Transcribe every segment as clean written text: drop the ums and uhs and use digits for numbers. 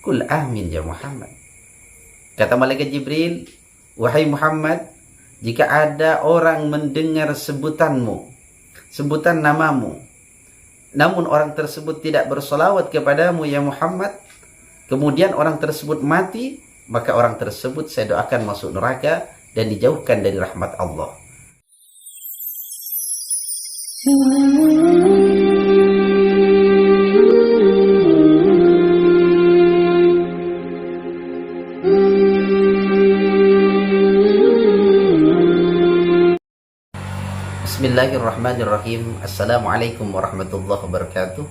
Kul amin ya Muhammad. Kata malaikat Jibril, wahai Muhammad, jika ada orang mendengar sebutanmu, sebutan namamu, namun orang tersebut tidak bersolawat kepadamu ya Muhammad, kemudian orang tersebut mati, maka orang tersebut saya doakan masuk neraka dan dijauhkan dari rahmat Allah. Bismillahirrahmanirrahim. Assalamualaikum warahmatullahi wabarakatuh.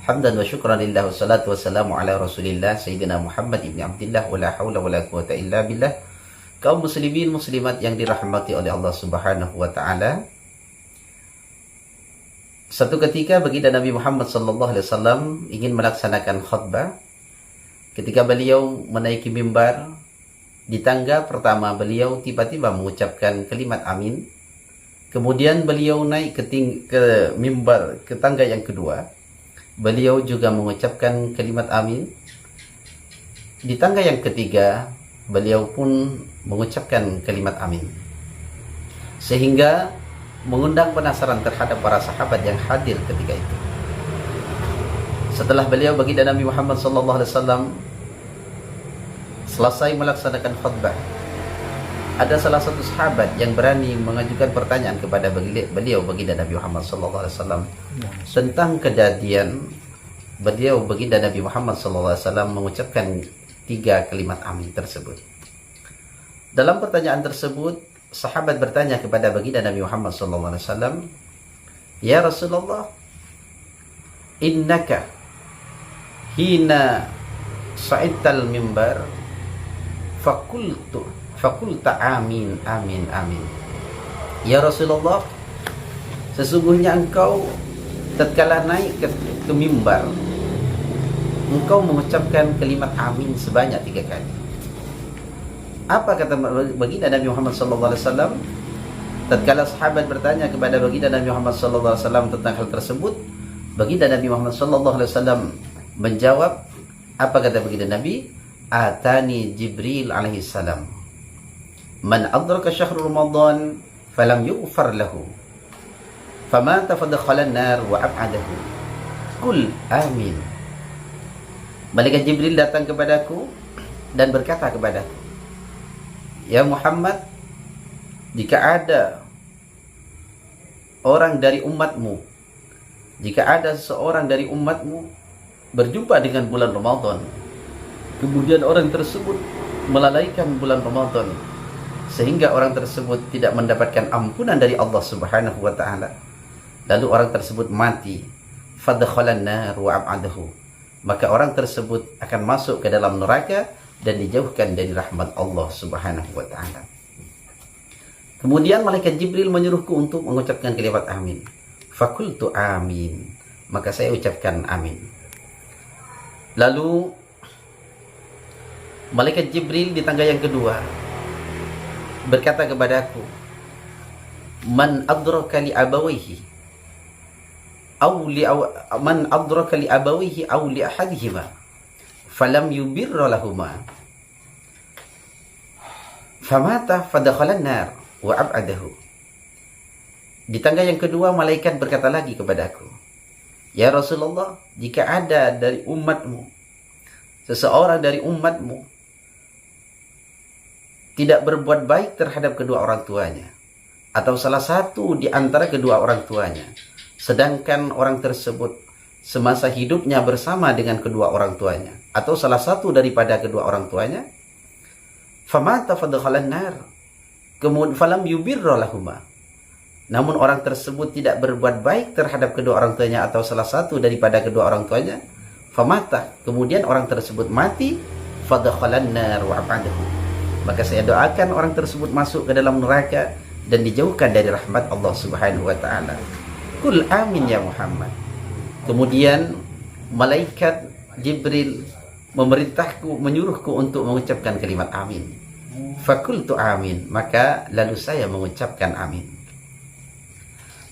Hamdan wa syukran lillah, wassalatu wassalamu ala rasulillah Sayyidina Muhammad ibn Abdillah, wa la hawla wa la quwata illa billah. Kaum muslimin muslimat yang dirahmati oleh Allah subhanahu wa ta'ala, satu ketika baginda Nabi Muhammad sallallahu alaihi wasallam ingin melaksanakan khutbah. Ketika beliau menaiki mimbar, di tangga pertama beliau tiba-tiba mengucapkan kalimat amin. Kemudian beliau naik ke mimbar, ke tangga yang kedua, beliau juga mengucapkan kalimat amin. Di tangga yang ketiga, beliau pun mengucapkan kalimat amin. Sehingga mengundang penasaran terhadap para sahabat yang hadir ketika itu. Setelah beliau baginda Nabi Muhammad SAW selesai melaksanakan khutbah, ada salah satu sahabat yang berani mengajukan pertanyaan kepada beliau baginda Nabi Muhammad SAW tentang kejadian beliau baginda Nabi Muhammad SAW mengucapkan 3 kalimat amin tersebut. Dalam pertanyaan tersebut, sahabat bertanya kepada baginda Nabi Muhammad SAW, ya Rasulullah, innaka hina sa'idtal mimbar fakulta amin amin amin. Ya Rasulullah, sesungguhnya engkau tatkala naik ke mimbar, engkau mengucapkan kalimat amin sebanyak 3 kali. Apa kata baginda Nabi Muhammad SAW? Tatkala sahabat bertanya kepada baginda Nabi Muhammad SAW tentang hal tersebut, baginda Nabi Muhammad SAW menjawab, apa kata baginda Nabi? Atani Jibril alaihi salam, man adraka syahr Ramadan falam yughfar lahu famata fadakhala an-nar wa ab'adahu. Qul amin. Malaikat Jibril datang kepadaku dan berkata kepadaku, ya Muhammad, jika ada orang dari umatmu, jika ada seseorang dari umatmu berjumpa dengan bulan Ramadan, kemudian orang tersebut melalaikan bulan Ramadan sehingga orang tersebut tidak mendapatkan ampunan dari Allah Subhanahu wa taala, lalu orang tersebut mati, fadakhalan nar wa ab'adahu, maka orang tersebut akan masuk ke dalam neraka dan dijauhkan dari rahmat Allah Subhanahu wa taala. Kemudian malaikat Jibril menyuruhku untuk mengucapkan kalimat amin. Fakultu amin, maka saya ucapkan amin. Lalu malaikat Jibril di tangga yang kedua berkata kepadaku, man adraka li abawayhi aw li ahadihima falam yubirra lahuma famata fadakhala an-nar wa ab'adahu. Di tangga yang kedua malaikat berkata lagi kepadaku, ya Rasulullah, jika ada dari umatmu seseorang dari umatmu tidak berbuat baik terhadap kedua orang tuanya, atau salah satu di antara kedua orang tuanya, sedangkan orang tersebut semasa hidupnya bersama dengan kedua orang tuanya, atau salah satu daripada kedua orang tuanya, famata fadakhalan nar, kemudian falam yubirra lahuma, namun orang tersebut tidak berbuat baik terhadap kedua orang tuanya atau salah satu daripada kedua orang tuanya, famata, kemudian orang tersebut mati, fadakhalan nar wa ab'adahu, maka saya doakan orang tersebut masuk ke dalam neraka dan dijauhkan dari rahmat Allah Subhanahu wa taala. Qul amin ya Muhammad. Kemudian malaikat Jibril menyuruhku untuk mengucapkan kalimat amin. Fakultu amin, maka lalu saya mengucapkan amin.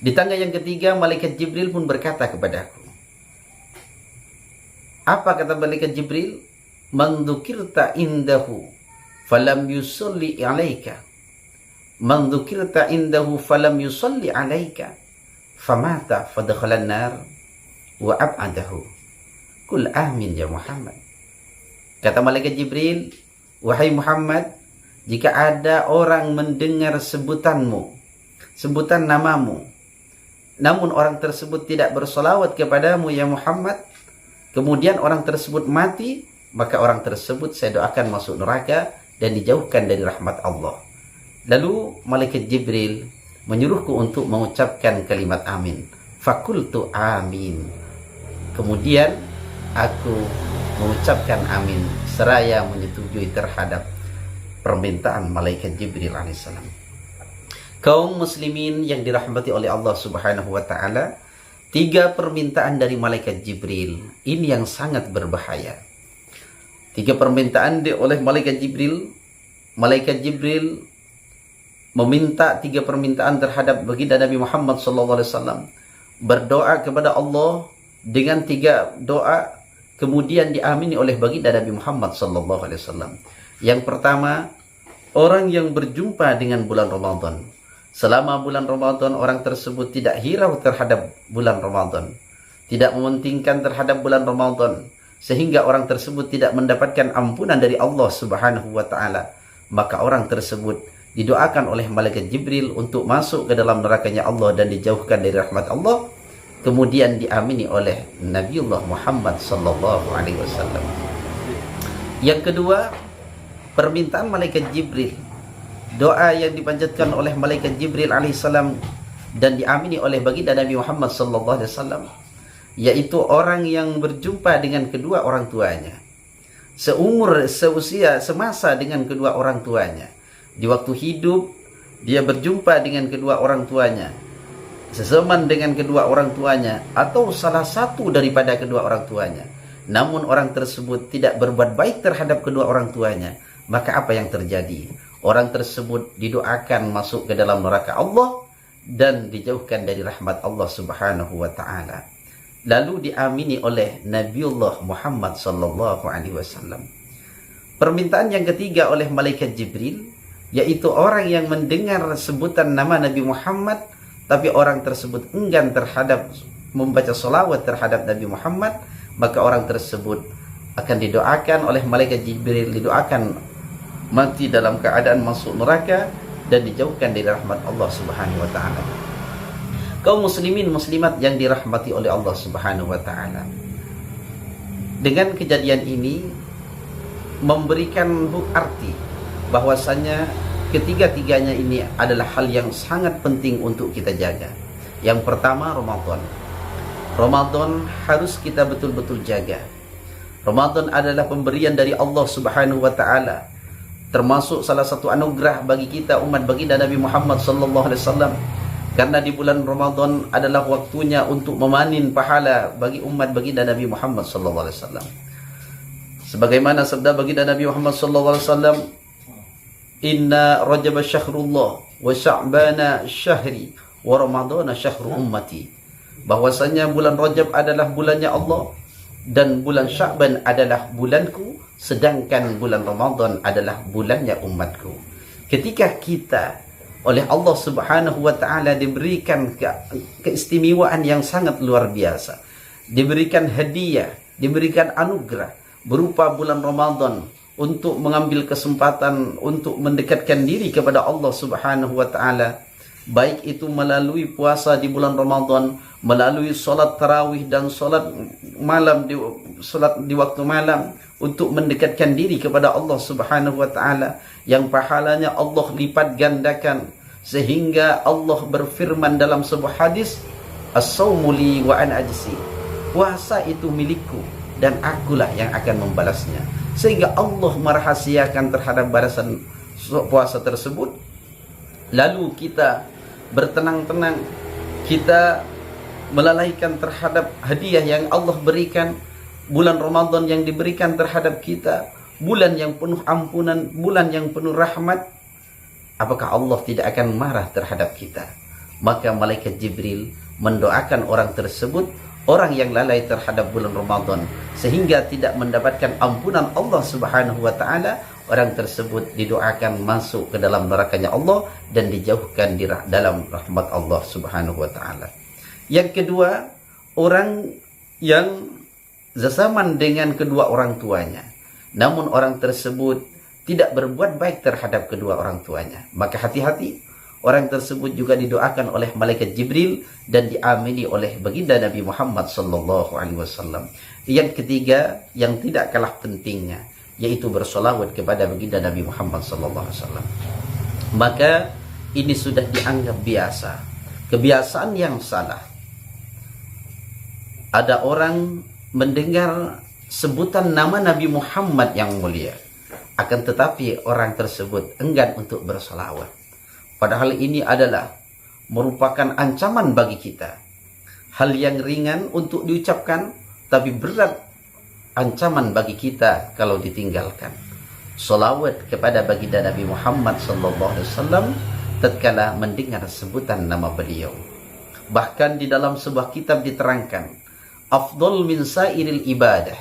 Di tangga yang ketiga malaikat Jibril pun berkata kepadaku. Apa kata malaikat Jibril? man dzukirta indahu falam yusalli 'alaika, man dzukirta indahu falam yusalli 'alaika famata fadakhala an-nar wa ab'adahu. Kul amin ya Muhammad. Kata malaikat Jibril, wahai Muhammad, jika ada orang mendengar sebutanmu, sebutan namamu, namun orang tersebut tidak bersolawat kepadamu ya Muhammad, kemudian orang tersebut mati, maka orang tersebut saya doakan masuk neraka dan dijauhkan dari rahmat Allah. Lalu malaikat Jibril menyuruhku untuk mengucapkan kalimat amin. Fakultu amin. Kemudian aku mengucapkan amin seraya menyetujui terhadap permintaan malaikat Jibril alaihissalam. Kaum muslimin yang dirahmati oleh Allah Subhanahu wa taala, 3 permintaan dari malaikat Jibril ini yang sangat berbahaya. 3 permintaan oleh malaikat Jibril. Malaikat Jibril meminta 3 permintaan terhadap baginda Nabi Muhammad SAW, berdoa kepada Allah dengan 3 doa, kemudian diamini oleh baginda Nabi Muhammad SAW. Yang pertama, orang yang berjumpa dengan bulan Ramadan. Selama bulan Ramadan, orang tersebut tidak hirau terhadap bulan Ramadan, tidak mementingkan terhadap bulan Ramadan, sehingga orang tersebut tidak mendapatkan ampunan dari Allah Subhanahu wa taala. Maka orang tersebut didoakan oleh malaikat Jibril untuk masuk ke dalam nerakanya Allah dan dijauhkan dari rahmat Allah, kemudian diamini oleh Nabiullah Muhammad sallallahu alaihi wasallam. Yang kedua, permintaan malaikat Jibril, doa yang dipanjatkan oleh malaikat Jibril alaihissalam dan diamini oleh baginda Nabi Muhammad sallallahu alaihi wasallam, yaitu orang yang berjumpa dengan kedua orang tuanya, seumur, seusia, semasa dengan kedua orang tuanya. Di waktu hidup dia berjumpa dengan kedua orang tuanya, sezaman dengan kedua orang tuanya, atau salah satu daripada kedua orang tuanya, namun orang tersebut tidak berbuat baik terhadap kedua orang tuanya, maka apa yang terjadi? Orang tersebut didoakan masuk ke dalam neraka Allah dan dijauhkan dari rahmat Allah Subhanahu wa taala. Lalu diamini oleh Nabiullah Muhammad sallallahu alaihi wasallam. Permintaan yang ketiga oleh malaikat Jibril, yaitu orang yang mendengar sebutan nama Nabi Muhammad, tapi orang tersebut enggan terhadap membaca salawat terhadap Nabi Muhammad, maka orang tersebut akan didoakan oleh malaikat Jibril, didoakan mati dalam keadaan masuk neraka dan dijauhkan dari rahmat Allah Subhanahu wa taala. Kaum muslimin muslimat yang dirahmati oleh Allah Subhanahu wa taala, dengan kejadian ini memberikan arti bahwasanya ketiga-tiganya ini adalah hal yang sangat penting untuk kita jaga. Yang pertama, Ramadan. Ramadan harus kita betul-betul jaga. Ramadan adalah pemberian dari Allah Subhanahu wa taala, termasuk salah satu anugerah bagi kita umat baginda Nabi Muhammad sallallahu alaihi wasallam, karena di bulan Ramadan adalah waktunya untuk memanen pahala bagi umat baginda Nabi Muhammad sallallahu alaihi wasallam. Sebagaimana sabda baginda Nabi Muhammad sallallahu alaihi wasallam, Inna Rajab syahrullah wa Sya'bana syahri wa Ramadana syahru ummati. Bahwasanya bulan Rajab adalah bulannya Allah dan bulan Sya'ban adalah bulanku, sedangkan bulan Ramadan adalah bulannya umatku. Ketika kita oleh Allah Subhanahu wa taala diberikan keistimewaan yang sangat luar biasa, diberikan hadiah, diberikan anugerah berupa bulan Ramadan, untuk mengambil kesempatan untuk mendekatkan diri kepada Allah Subhanahu wa taala, baik itu melalui puasa di bulan Ramadan, melalui salat tarawih dan salat di waktu malam, untuk mendekatkan diri kepada Allah Subhanahu wa taala yang pahalanya Allah lipat gandakan, sehingga Allah berfirman dalam sebuah hadis, as-saumu li wa ana ajzi, puasa itu milikku dan akulah yang akan membalasnya. Sehingga Allah merahasiakan terhadap balasan puasa tersebut. Lalu kita bertenang-tenang, kita melalaikan terhadap hadiah yang Allah berikan, bulan Ramadan yang diberikan terhadap kita, bulan yang penuh ampunan, bulan yang penuh rahmat. Apakah Allah tidak akan marah terhadap kita? Maka malaikat Jibril mendoakan orang tersebut, orang yang lalai terhadap bulan Ramadan sehingga tidak mendapatkan ampunan Allah Subhanahu wa taala, orang tersebut didoakan masuk ke dalam nerakanya Allah dan dijauhkan di dalam rahmat Allah Subhanahu wa taala. Yang kedua, orang yang sezaman dengan kedua orang tuanya, namun orang tersebut tidak berbuat baik terhadap kedua orang tuanya, maka hati-hati, orang tersebut juga didoakan oleh malaikat Jibril dan diamini oleh baginda Nabi Muhammad sallallahu alaihi wasallam. Yang ketiga, yang tidak kalah pentingnya, yaitu bersolawat kepada baginda Nabi Muhammad sallallahu alaihi wasallam. Maka ini sudah dianggap biasa, kebiasaan yang salah. Ada orang mendengar sebutan nama Nabi Muhammad yang mulia, akan tetapi orang tersebut enggan untuk bersolawat. Padahal ini adalah merupakan ancaman bagi kita. Hal yang ringan untuk diucapkan, tapi berat ancaman bagi kita kalau ditinggalkan. Solawat kepada baginda Nabi Muhammad SAW tatkala mendengar sebutan nama beliau. Bahkan di dalam sebuah kitab diterangkan, afdal min sairil ibadah,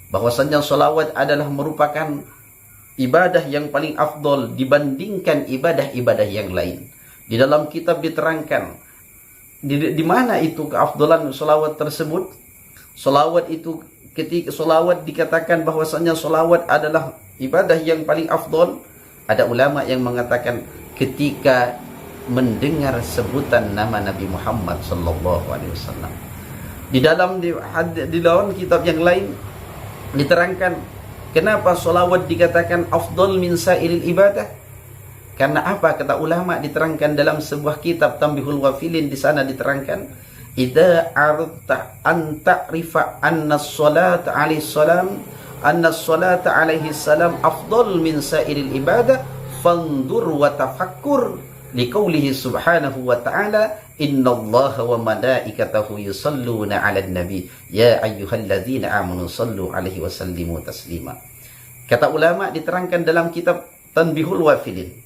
bahwasanya solawat adalah merupakan ibadah yang paling afdol dibandingkan ibadah-ibadah yang lain. Di dalam kitab diterangkan di mana itu keafdolan solawat tersebut. Solawat itu, ketika solawat dikatakan bahwasanya solawat adalah ibadah yang paling afdol, ada ulama yang mengatakan ketika mendengar sebutan nama Nabi Muhammad sallallahu alaihi wasallam. Di dalam kitab yang lain diterangkan kenapa solawat dikatakan afdal min sairil ibadah. Karena apa? Kata ulama, diterangkan dalam sebuah kitab Tanbihul Ghafilin. Di sana diterangkan, idza aradta an ta'rifa anna as-salata alaihi salam afdal min sairil ibadah fandur wa tafakkur liqaulihi subhanahu wa ta'ala innallaha wa malaikatahu yusalluna 'alan nabi ya ayyuhalladzina amanu sallu 'alaihi wa sallimu taslima. Kata ulama diterangkan dalam kitab Tanbihul Ghafilin,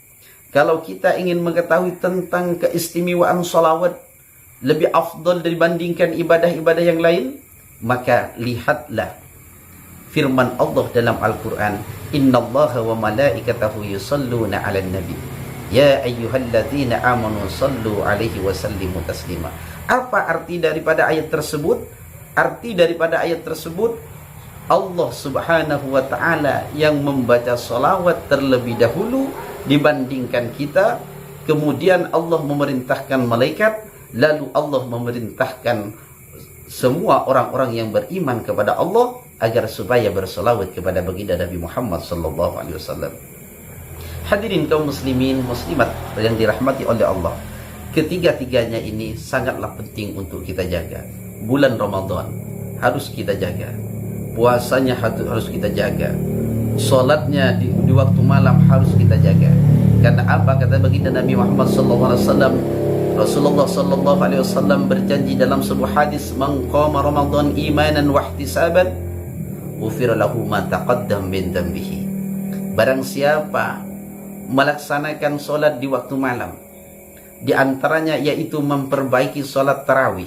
kalau kita ingin mengetahui tentang keistimewaan salawat lebih afdal dibandingkan ibadah-ibadah yang lain, maka lihatlah firman Allah dalam Al-Quran, innallaha wa malaikatahu yusalluna 'alan nabi ya ayyuhalladzina amanu sallu 'alaihi wa sallimu taslima. Apa arti daripada ayat tersebut? Arti daripada ayat tersebut, Allah Subhanahu wa ta'ala yang membaca salawat terlebih dahulu dibandingkan kita, kemudian Allah memerintahkan malaikat, lalu Allah memerintahkan semua orang-orang yang beriman kepada Allah agar supaya bersolawat kepada baginda Nabi Muhammad sallallahu alaihi wasallam. Hadirin kaum muslimin muslimat yang dirahmati oleh Allah, ketiga-tiganya ini sangatlah penting untuk kita jaga. Bulan Ramadan harus kita jaga, puasanya harus kita jaga, salatnya di waktu malam harus kita jaga. Karena apa? Kata baginda Nabi Muhammad sallallahu alaihi wasallam, Rasulullah sallallahu alaihi wasallam berjanji dalam sebuah hadis, man qama ramadan imanan wa ihtisaban ghufira lahu ma taqaddam min dhanbihi. Barang siapa melaksanakan solat di waktu malam, di antaranya yaitu memperbaiki solat tarawih,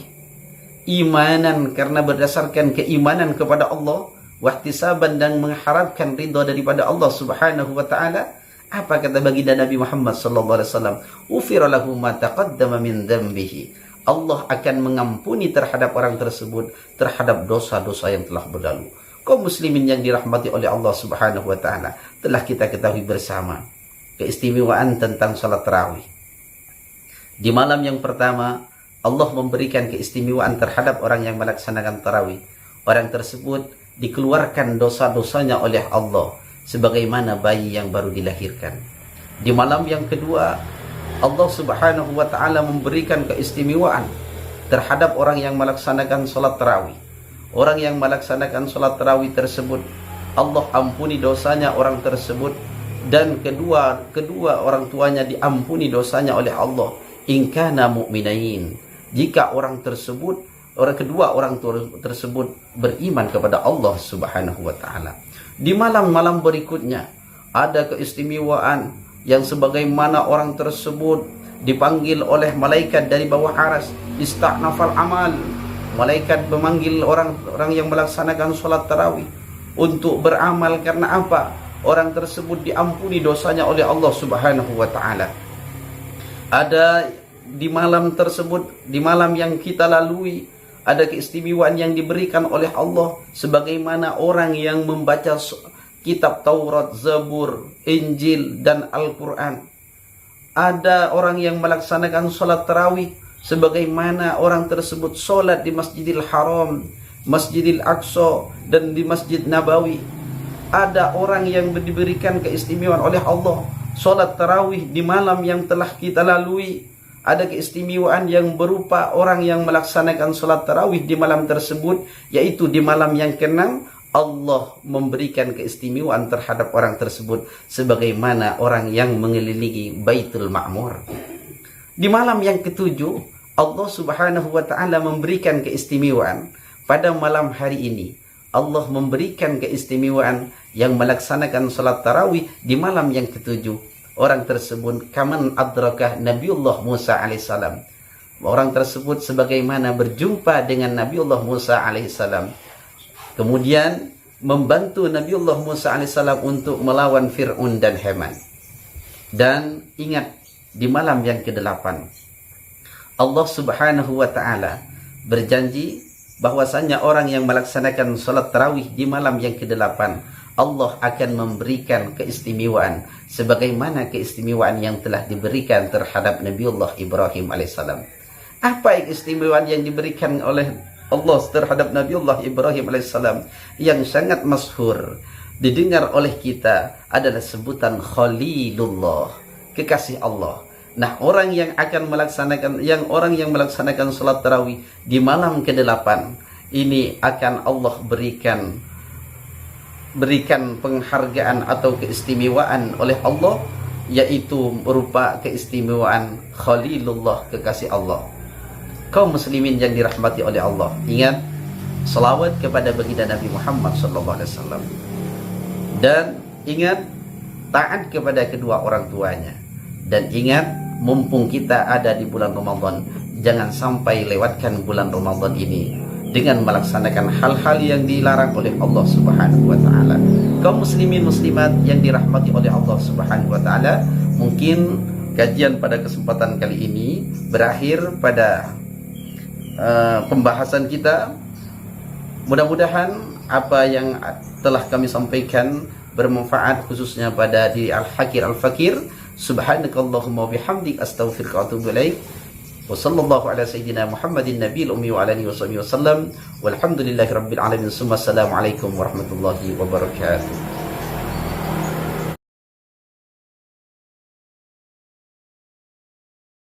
imanan karena berdasarkan keimanan kepada Allah, wahtisaban dan mengharapkan ridha daripada Allah Subhanahu wa taala. Apa kata baginda Nabi Muhammad sallallahu alaihi wasallam? Ufira lahu ma taqaddama min dhanbihi. Allah akan mengampuni terhadap orang tersebut terhadap dosa-dosa yang telah berlalu. Kaum muslimin yang dirahmati oleh Allah Subhanahu wa taala, telah kita ketahui bersama keistimewaan tentang salat tarawih. Di malam yang pertama, Allah memberikan keistimewaan terhadap orang yang melaksanakan tarawih. Orang tersebut dikeluarkan dosa-dosanya oleh Allah sebagaimana bayi yang baru dilahirkan. Di malam yang kedua, Allah Subhanahu wa taala memberikan keistimewaan terhadap orang yang melaksanakan salat tarawih. Orang yang melaksanakan salat tarawih tersebut, Allah ampuni dosanya orang tersebut, dan kedua orang tuanya diampuni dosanya oleh Allah. In kana mu'minain, jika kedua orang tersebut beriman kepada Allah Subhanahu wa taala. Di malam-malam berikutnya ada keistimewaan yang sebagaimana orang tersebut dipanggil oleh malaikat dari bawah aras, ista'nafal amal, Malaikat memanggil orang-orang yang melaksanakan sholat tarawih untuk beramal. Karena apa? Orang tersebut diampuni dosanya oleh Allah Subhanahu wa ta'ala. Ada di malam tersebut, di malam yang kita lalui, ada keistimewaan yang diberikan oleh Allah, sebagaimana orang yang membaca kitab Taurat, Zabur, Injil, dan Al-Quran. Ada orang yang melaksanakan sholat tarawih, sebagaimana orang tersebut sholat di Masjidil Haram, Masjidil Aqsa, dan di Masjid Nabawi. Ada orang yang diberikan keistimewaan oleh Allah, sholat tarawih di malam yang telah kita lalui. Ada keistimewaan yang berupa orang yang melaksanakan sholat tarawih di malam tersebut, yaitu di malam yang ke-6, Allah memberikan keistimewaan terhadap orang tersebut sebagaimana orang yang mengelilingi Baitul Ma'mur. Di malam yang ke-7, Allah Subhanahu wa ta'ala memberikan keistimewaan. Pada malam hari ini, Allah memberikan keistimewaan yang melaksanakan salat tarawih di malam yang ke-7. Orang tersebut kaman adrakah Nabiullah Musa alaihissalam. Orang tersebut sebagaimana berjumpa dengan Nabiullah Musa alaihissalam. Kemudian membantu Nabiullah Musa alaihissalam untuk melawan Fir'aun dan Haman. Dan ingat, di malam yang ke-8, Allah Subhanahu wa ta'ala berjanji bahwasanya orang yang melaksanakan salat tarawih di malam yang ke-8, Allah akan memberikan keistimewaan sebagaimana keistimewaan yang telah diberikan terhadap Nabiullah Ibrahim alaihissalam. Apa keistimewaan yang diberikan oleh Allah terhadap Nabiullah Ibrahim alaihissalam yang sangat masyhur didengar oleh kita adalah sebutan Khalilullah, kekasih Allah. Nah, orang yang melaksanakan salat tarawih di malam ke-8 ini akan Allah berikan penghargaan atau keistimewaan oleh Allah, yaitu berupa keistimewaan Khalilullah, kekasih Allah. Kaum muslimin yang dirahmati oleh Allah, ingat selawat kepada baginda Nabi Muhammad SAW, dan ingat taat kepada kedua orang tuanya, dan ingat mumpung kita ada di bulan Ramadan, jangan sampai lewatkan bulan Ramadan ini dengan melaksanakan hal-hal yang dilarang oleh Allah Subhanahu wa ta'ala. Kaum muslimin muslimat yang dirahmati oleh Allah Subhanahu wa ta'ala, mungkin kajian pada kesempatan kali ini berakhir pada pembahasan kita. Mudah-mudahan apa yang telah kami sampaikan bermanfaat, khususnya pada diri Al-Hakir Al-Fakir. Subhanakallahumma bihamdik, astaghfiruka wa atubu ilaik. Wa sallallahu ala sayyidina Muhammadin nabiyil ummi wa ala alihi wasallam. Walhamdulillahi rabbil alamin. Assalamualaikum warahmatullahi wabarakatuh.